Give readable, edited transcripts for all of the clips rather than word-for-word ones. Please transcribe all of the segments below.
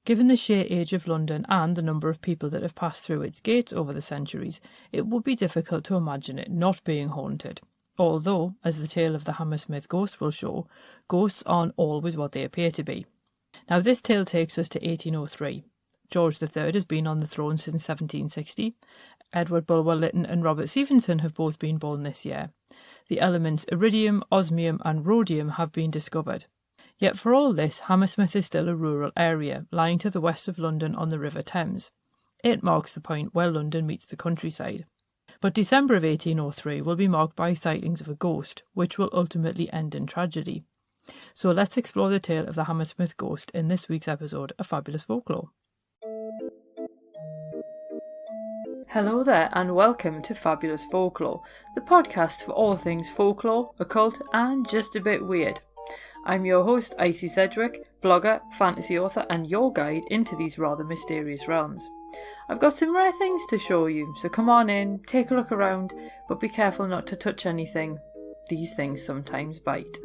Given the sheer age of London and the number of people that have passed through its gates over the centuries, it would be difficult to imagine it not being haunted. Although, as the tale of the Hammersmith Ghost will show, ghosts aren't always what they appear to be. Now, this tale takes us to 1803. George III has been on the throne since 1760. Edward Bulwer Lytton and Robert Stevenson have both been born this year. The elements iridium, osmium and rhodium have been discovered. Yet for all this, Hammersmith is still a rural area, lying to the west of London on the River Thames. It marks the point where London meets the countryside. But December of 1803 will be marked by sightings of a ghost, which will ultimately end in tragedy. So let's explore the tale of the Hammersmith Ghost in this week's episode of Fabulous Folklore. Hello there and welcome to Fabulous Folklore, the podcast for all things folklore, occult and just a bit weird. I'm your host, Icy Sedgwick, blogger, fantasy author and your guide into these rather mysterious realms. I've got some rare things to show you, so come on in, take a look around, but be careful not to touch anything. These things sometimes bite.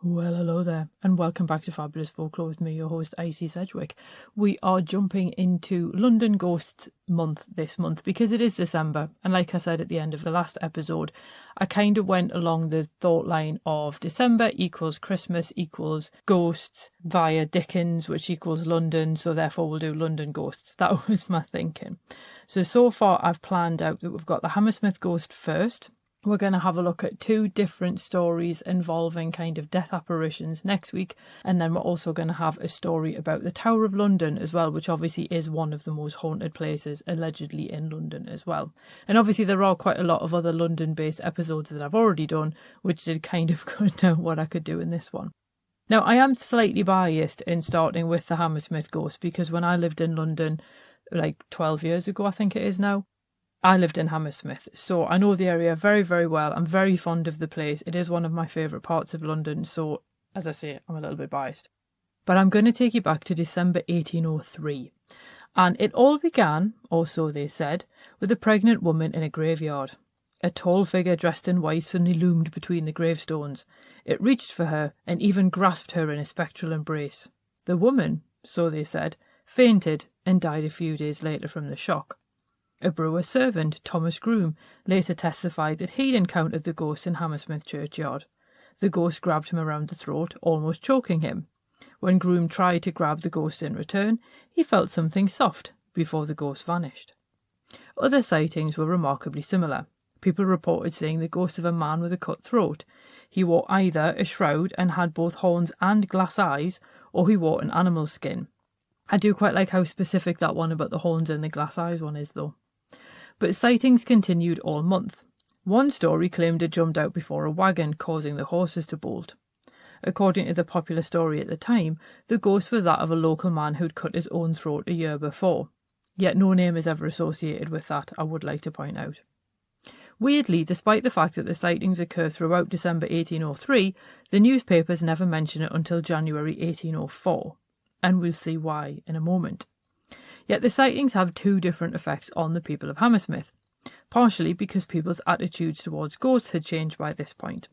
Well, hello there, and welcome back to Fabulous Folklore with me, your host, Icy Sedgwick. We are jumping into London Ghosts month this month because it is December, and like I said at the end of the last episode, I kind of went along the thought line of December equals Christmas equals ghosts via Dickens, which equals London, so therefore we'll do London Ghosts. That was my thinking. So far I've planned out that we've got the Hammersmith Ghost first. We're going to have a look at two different stories involving kind of death apparitions next week. And then we're also going to have a story about the Tower of London as well, which obviously is one of the most haunted places allegedly in London as well. And obviously there are quite a lot of other London-based episodes that I've already done, which did kind of cut down what I could do in this one. Now, I am slightly biased in starting with the Hammersmith Ghost because when I lived in London, like 12 years ago, I think it is now, I lived in Hammersmith, so I know the area very, very well. I'm very fond of the place. It is one of my favourite parts of London, so, as I say, I'm a little bit biased. But I'm going to take you back to December 1803. And it all began, or so they said, with a pregnant woman in a graveyard. A tall figure dressed in white suddenly loomed between the gravestones. It reached for her and even grasped her in a spectral embrace. The woman, so they said, fainted and died a few days later from the shock. A brewer's servant, Thomas Groom, later testified that he'd encountered the ghost in Hammersmith churchyard. The ghost grabbed him around the throat, almost choking him. When Groom tried to grab the ghost in return, he felt something soft before the ghost vanished. Other sightings were remarkably similar. People reported seeing the ghost of a man with a cut throat. He wore either a shroud and had both horns and glass eyes, or he wore an animal's skin. I do quite like how specific that one about the horns and the glass eyes one is, though. But sightings continued all month. One story claimed it jumped out before a wagon, causing the horses to bolt. According to the popular story at the time, the ghost was that of a local man who'd cut his own throat a year before. Yet no name is ever associated with that, I would like to point out. Weirdly, despite the fact that the sightings occur throughout December 1803, the newspapers never mention it until January 1804. And we'll see why in a moment. Yet the sightings have two different effects on the people of Hammersmith, partially because people's attitudes towards ghosts had changed by this point.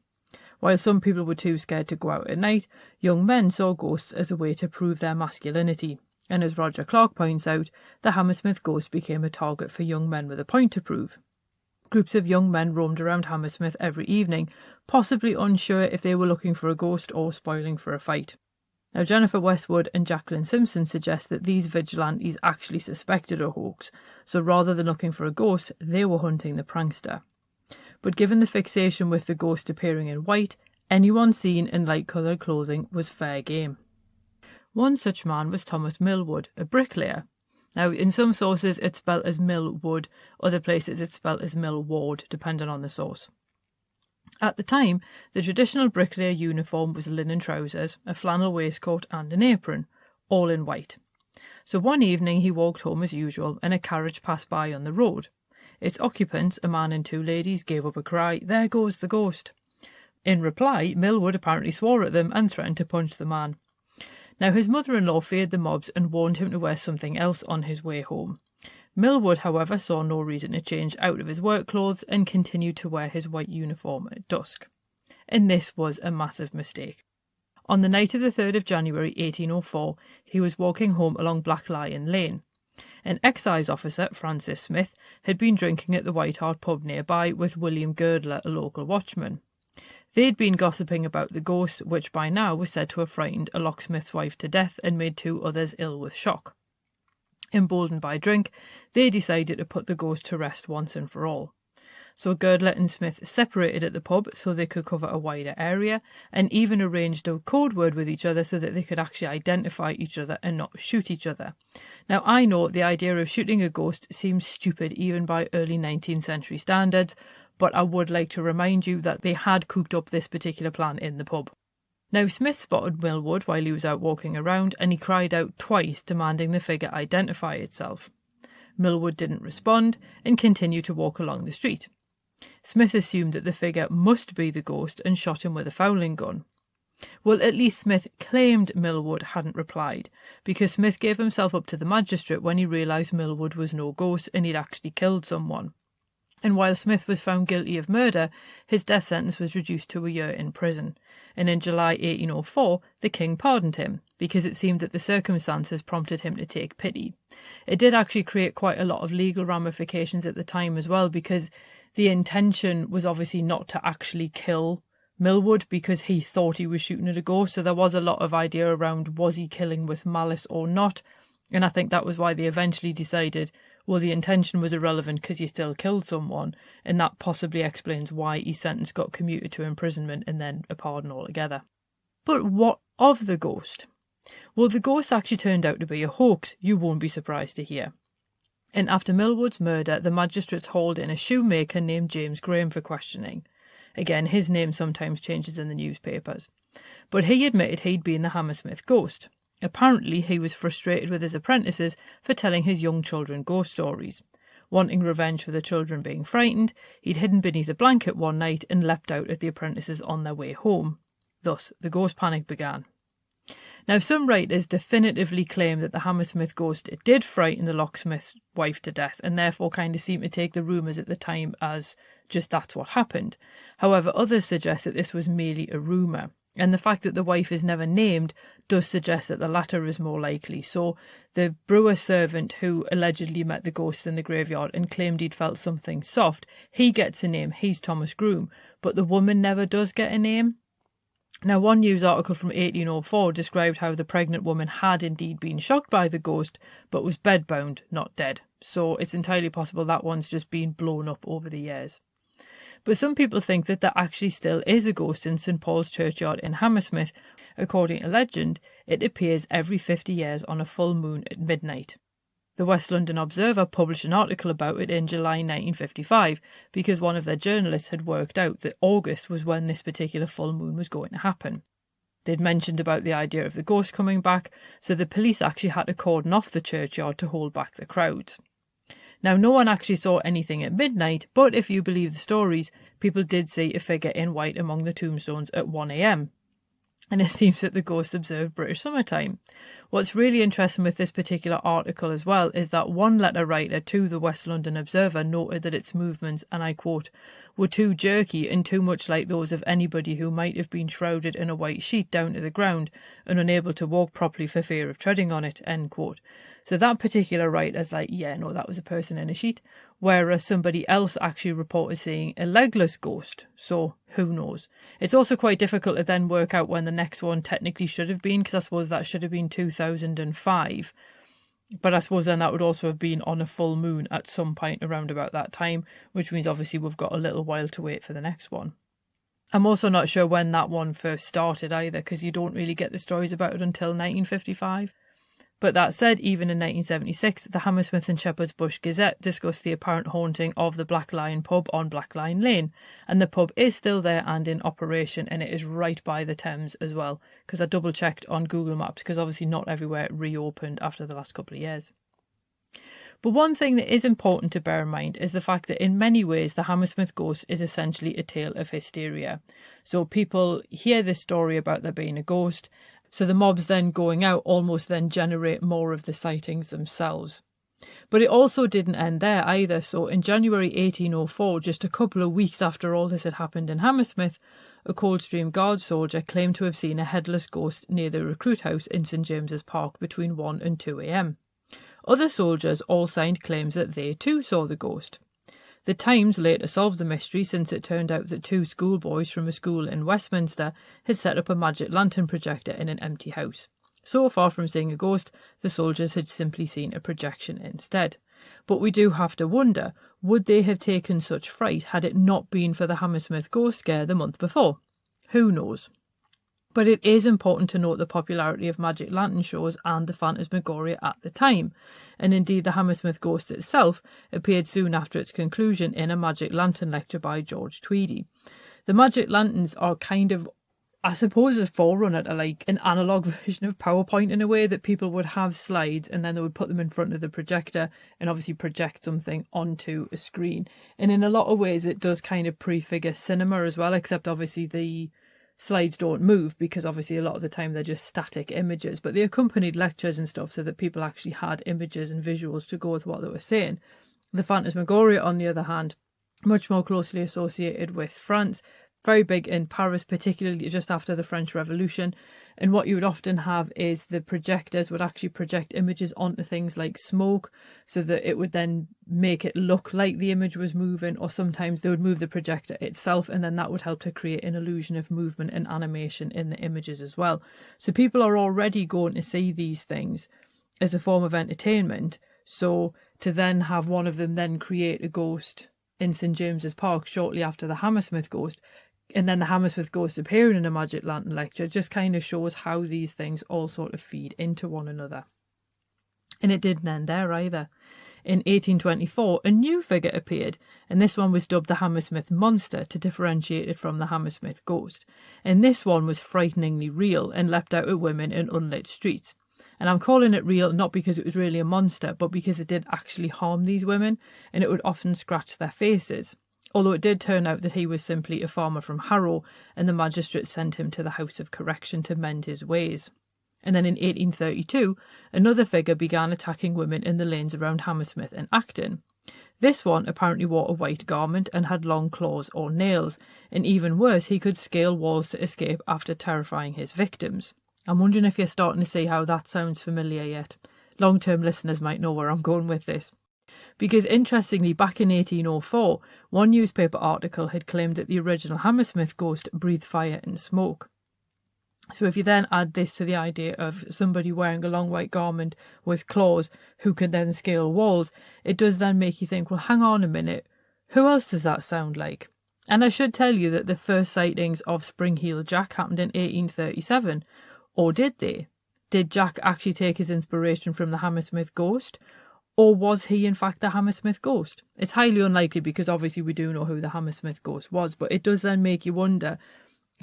While some people were too scared to go out at night, young men saw ghosts as a way to prove their masculinity, and as Roger Clark points out, the Hammersmith Ghost became a target for young men with a point to prove. Groups of young men roamed around Hammersmith every evening, possibly unsure if they were looking for a ghost or spoiling for a fight. Now, Jennifer Westwood and Jacqueline Simpson suggest that these vigilantes actually suspected a hoax, so rather than looking for a ghost, they were hunting the prankster. But given the fixation with the ghost appearing in white, anyone seen in light-coloured clothing was fair game. One such man was Thomas Millwood, a bricklayer. Now, in some sources it's spelt as Millwood, other places it's spelt as Millward, depending on the source. At the time, the traditional bricklayer uniform was linen trousers, a flannel waistcoat and an apron, all in white. So one evening he walked home as usual and a carriage passed by on the road. Its occupants, a man and two ladies, gave up a cry, "There goes the ghost." In reply, Millwood apparently swore at them and threatened to punch the man. Now his mother-in-law feared the mobs and warned him to wear something else on his way home. Millwood, however, saw no reason to change out of his work clothes and continued to wear his white uniform at dusk. And this was a massive mistake. On the night of the 3rd of January 1804, he was walking home along Black Lion Lane. An excise officer, Francis Smith, had been drinking at the White Hart pub nearby with William Girdler, a local watchman. They'd been gossiping about the ghost, which by now was said to have frightened a locksmith's wife to death and made 2 others ill with shock. Emboldened by drink, they decided to put the ghost to rest once and for all. So Girdler and Smith separated at the pub so they could cover a wider area, and even arranged a code word with each other so that they could actually identify each other and not shoot each other. Now, I know the idea of shooting a ghost seems stupid even by early 19th century standards, but I would like to remind you that they had cooked up this particular plan in the pub. Now, Smith spotted Millwood while he was out walking around, and he cried out twice, demanding the figure identify itself. Millwood didn't respond and continued to walk along the street. Smith assumed that the figure must be the ghost and shot him with a fowling gun. Well, at least Smith claimed Millwood hadn't replied, because Smith gave himself up to the magistrate when he realised Millwood was no ghost and he'd actually killed someone. And while Smith was found guilty of murder, his death sentence was reduced to a year in prison. And in July 1804, the king pardoned him, because it seemed that the circumstances prompted him to take pity. It did actually create quite a lot of legal ramifications at the time as well, because the intention was obviously not to actually kill Millwood, because he thought he was shooting at a ghost. So there was a lot of idea around, was he killing with malice or not? And I think that was why they eventually decided, well, the intention was irrelevant because you still killed someone, and that possibly explains why his sentence got commuted to imprisonment and then a pardon altogether. But what of the ghost? Well, the ghost actually turned out to be a hoax, you won't be surprised to hear. And after Millwood's murder, the magistrates hauled in a shoemaker named James Graham for questioning. Again, his name sometimes changes in the newspapers. But he admitted he'd been the Hammersmith Ghost. Apparently, he was frustrated with his apprentices for telling his young children ghost stories. Wanting revenge for the children being frightened, he'd hidden beneath a blanket one night and leapt out at the apprentices on their way home. Thus, the ghost panic began. Now, some writers definitively claim that the Hammersmith Ghost did frighten the locksmith's wife to death, and therefore kind of seem to take the rumours at the time as just that's what happened. However, others suggest that this was merely a rumour, and the fact that the wife is never named does suggest that the latter is more likely. So the brewer servant who allegedly met the ghost in the graveyard and claimed he'd felt something soft, he gets a name, he's Thomas Groom, but the woman never does get a name. Now, one news article from 1804 described how the pregnant woman had indeed been shocked by the ghost, but was bedbound, not dead. So it's entirely possible that one's just been blown up over the years. But some people think that there actually still is a ghost in St Paul's Churchyard in Hammersmith. According to legend, it appears every 50 years on a full moon at midnight. The West London Observer published an article about it in July 1955 because one of their journalists had worked out that August was when this particular full moon was going to happen. They'd mentioned about the idea of the ghost coming back, so the police actually had to cordon off the churchyard to hold back the crowds. Now, no one actually saw anything at midnight, but if you believe the stories, people did see a figure in white among the tombstones at 1 a.m. And it seems that the ghost observed British summertime. What's really interesting with this particular article as well is that one letter writer to the West London Observer noted that its movements, and I quote, were too jerky and too much like those of anybody who might have been shrouded in a white sheet down to the ground and unable to walk properly for fear of treading on it, end quote. So that particular writer's like, yeah, no, that was a person in a sheet, whereas somebody else actually reported seeing a legless ghost. So who knows? It's also quite difficult to then work out when the next one technically should have been, because I suppose that should have been 2005. But I suppose then that would also have been on a full moon at some point around about that time, which means obviously we've got a little while to wait for the next one. I'm also not sure when that one first started either, because you don't really get the stories about it until 1955. But that said, even in 1976, the Hammersmith and Shepherd's Bush Gazette discussed the apparent haunting of the Black Lion pub on Black Lion Lane, and the pub is still there and in operation, and it is right by the Thames as well, because I double checked on Google Maps, because obviously not everywhere reopened after the last couple of years. But one thing that is important to bear in mind is the fact that in many ways the Hammersmith Ghost is essentially a tale of hysteria. So people hear this story about there being a ghost, so the mobs then going out almost then generate more of the sightings themselves. But it also didn't end there either. So in January 1804, just a couple of weeks after all this had happened in Hammersmith, a Coldstream Guard soldier claimed to have seen a headless ghost near the recruit house in St James's Park between 1 and 2 a.m. Other soldiers all signed claims that they too saw the ghost. The Times later solved the mystery, since it turned out that 2 schoolboys from a school in Westminster had set up a magic lantern projector in an empty house. So far from seeing a ghost, the soldiers had simply seen a projection instead. But we do have to wonder, would they have taken such fright had it not been for the Hammersmith Ghost scare the month before? Who knows? But it is important to note the popularity of magic lantern shows and the phantasmagoria at the time, and indeed the Hammersmith Ghost itself appeared soon after its conclusion in a magic lantern lecture by George Tweedy. The magic lanterns are kind of, I suppose, a forerunner to like an analogue version of PowerPoint, in a way that people would have slides and then they would put them in front of the projector and obviously project something onto a screen. And in a lot of ways it does kind of prefigure cinema as well, except obviously the slides don't move because obviously a lot of the time they're just static images, but they accompanied lectures and stuff so that people actually had images and visuals to go with what they were saying. The phantasmagoria, on the other hand, much more closely associated with France, very big in Paris, particularly just after the French Revolution. And what you would often have is the projectors would actually project images onto things like smoke so that it would then make it look like the image was moving, or sometimes they would move the projector itself and then that would help to create an illusion of movement and animation in the images as well. So people are already going to see these things as a form of entertainment. So to then have one of them then create a ghost in St James's Park shortly after the Hammersmith Ghost, and then the Hammersmith Ghost appearing in a magic lantern lecture, just kind of shows how these things all sort of feed into one another. And it didn't end there either. In 1824, a new figure appeared, and this one was dubbed the Hammersmith Monster to differentiate it from the Hammersmith Ghost. And this one was frighteningly real and leapt out at women in unlit streets. And I'm calling it real not because it was really a monster, but because it did actually harm these women, and it would often scratch their faces. Although it did turn out that he was simply a farmer from Harrow, and the magistrate sent him to the House of Correction to mend his ways. And then in 1832, another figure began attacking women in the lanes around Hammersmith and Acton. This one apparently wore a white garment and had long claws or nails, and even worse, he could scale walls to escape after terrifying his victims. I'm wondering if you're starting to see how that sounds familiar yet. Long-term listeners might know where I'm going with this. Because interestingly, back in 1804, one newspaper article had claimed that the original Hammersmith Ghost breathed fire and smoke. So if you then add this to the idea of somebody wearing a long white garment with claws who can then scale walls, it does then make you think, well, hang on a minute, who else does that sound like? And I should tell you that the first sightings of Spring-Heeled Jack happened in 1837. Or did they? Did Jack actually take his inspiration from the Hammersmith Ghost? Or was he in fact the Hammersmith Ghost? It's highly unlikely because obviously we do know who the Hammersmith Ghost was, but it does then make you wonder,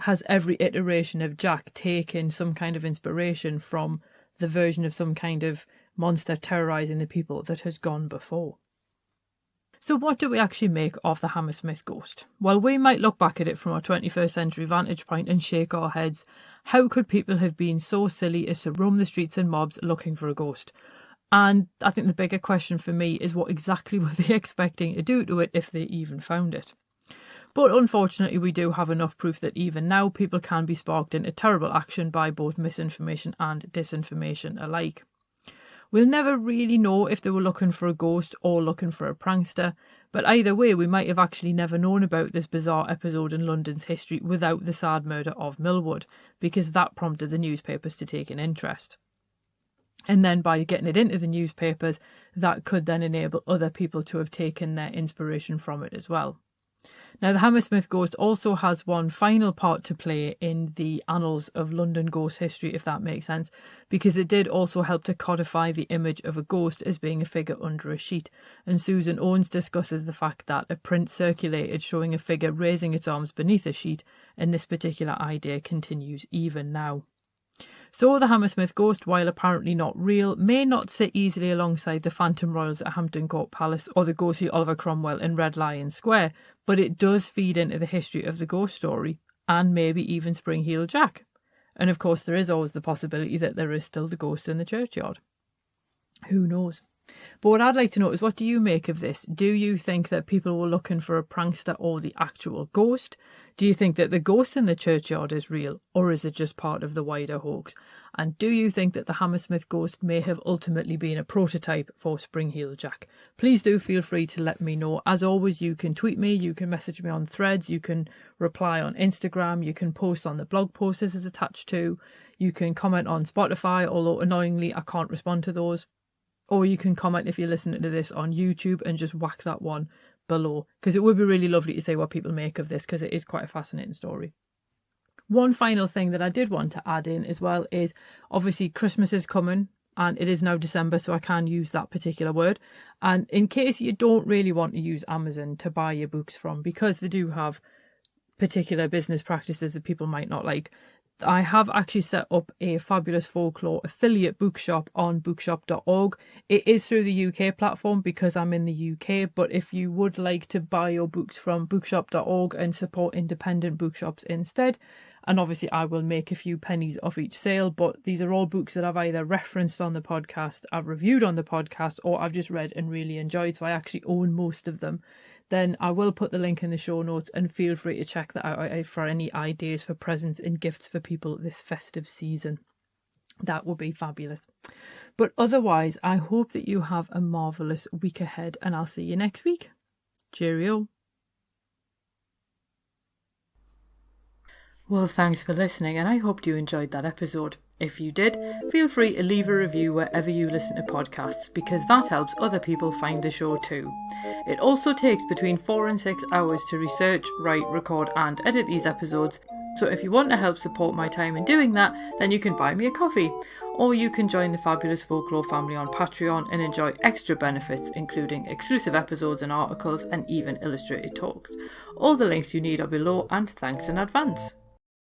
has every iteration of Jack taken some kind of inspiration from the version of some kind of monster terrorising the people that has gone before? So what do we actually make of the Hammersmith Ghost? Well, we might look back at it from our 21st century vantage point and shake our heads. How could people have been so silly as to roam the streets and mobs looking for a ghost? And I think the bigger question for me is, what exactly were they expecting to do to it if they even found it? But unfortunately, we do have enough proof that even now people can be sparked into terrible action by both misinformation and disinformation alike. We'll never really know if they were looking for a ghost or looking for a prankster, but either way we might have actually never known about this bizarre episode in London's history without the sad murder of Millwood, because that prompted the newspapers to take an interest. And then by getting it into the newspapers, that could then enable other people to have taken their inspiration from it as well. Now, the Hammersmith Ghost also has one final part to play in the annals of London ghost history, if that makes sense, because it did also help to codify the image of a ghost as being a figure under a sheet. And Susan Owens discusses the fact that a print circulated showing a figure raising its arms beneath a sheet, and this particular idea continues even now. So the Hammersmith Ghost, while apparently not real, may not sit easily alongside the Phantom Royals at Hampton Court Palace or the ghostly Oliver Cromwell in Red Lion Square, but it does feed into the history of the ghost story, and maybe even Spring-Heeled Jack. And of course there is always the possibility that there is still the ghost in the churchyard. Who knows? But what I'd like to know is, what do you make of this? Do you think that people were looking for a prankster or the actual ghost? Do you think that the ghost in the churchyard is real, or is it just part of the wider hoax? And do you think that the Hammersmith Ghost may have ultimately been a prototype for Spring-Heeled Jack? Please do feel free to let me know. As always, you can tweet me, you can message me on Threads, you can reply on Instagram, you can post on the blog post this is attached to, you can comment on Spotify, although annoyingly I can't respond to those. Or you can comment if you're listening to this on YouTube and just whack that one below, because it would be really lovely to see what people make of this, because it is quite a fascinating story. One final thing that I did want to add in as well is, obviously Christmas is coming and it is now December, so I can use that particular word. And in case you don't really want to use Amazon to buy your books from, because they do have particular business practices that people might not like, I have actually set up a Fabulous Folklore affiliate bookshop on bookshop.org. It is through the UK platform because I'm in the UK, but if you would like to buy your books from bookshop.org and support independent bookshops instead, and obviously I will make a few pennies off each sale, but these are all books that I've either referenced on the podcast, I've reviewed on the podcast, or I've just read and really enjoyed, so I actually own most of them. Then I will put the link in the show notes, and feel free to check that out for any ideas for presents and gifts for people this festive season. That would be fabulous. But otherwise, I hope that you have a marvellous week ahead, and I'll see you next week. Cheerio. Well, thanks for listening, and I hope you enjoyed that episode. If you did, feel free to leave a review wherever you listen to podcasts, because that helps other people find the show too. It also takes between 4 and 6 hours to research, write, record and edit these episodes, so if you want to help support my time in doing that, then you can buy me a coffee, or you can join the Fabulous Folklore family on Patreon and enjoy extra benefits, including exclusive episodes and articles and even illustrated talks. All the links you need are below, and thanks in advance.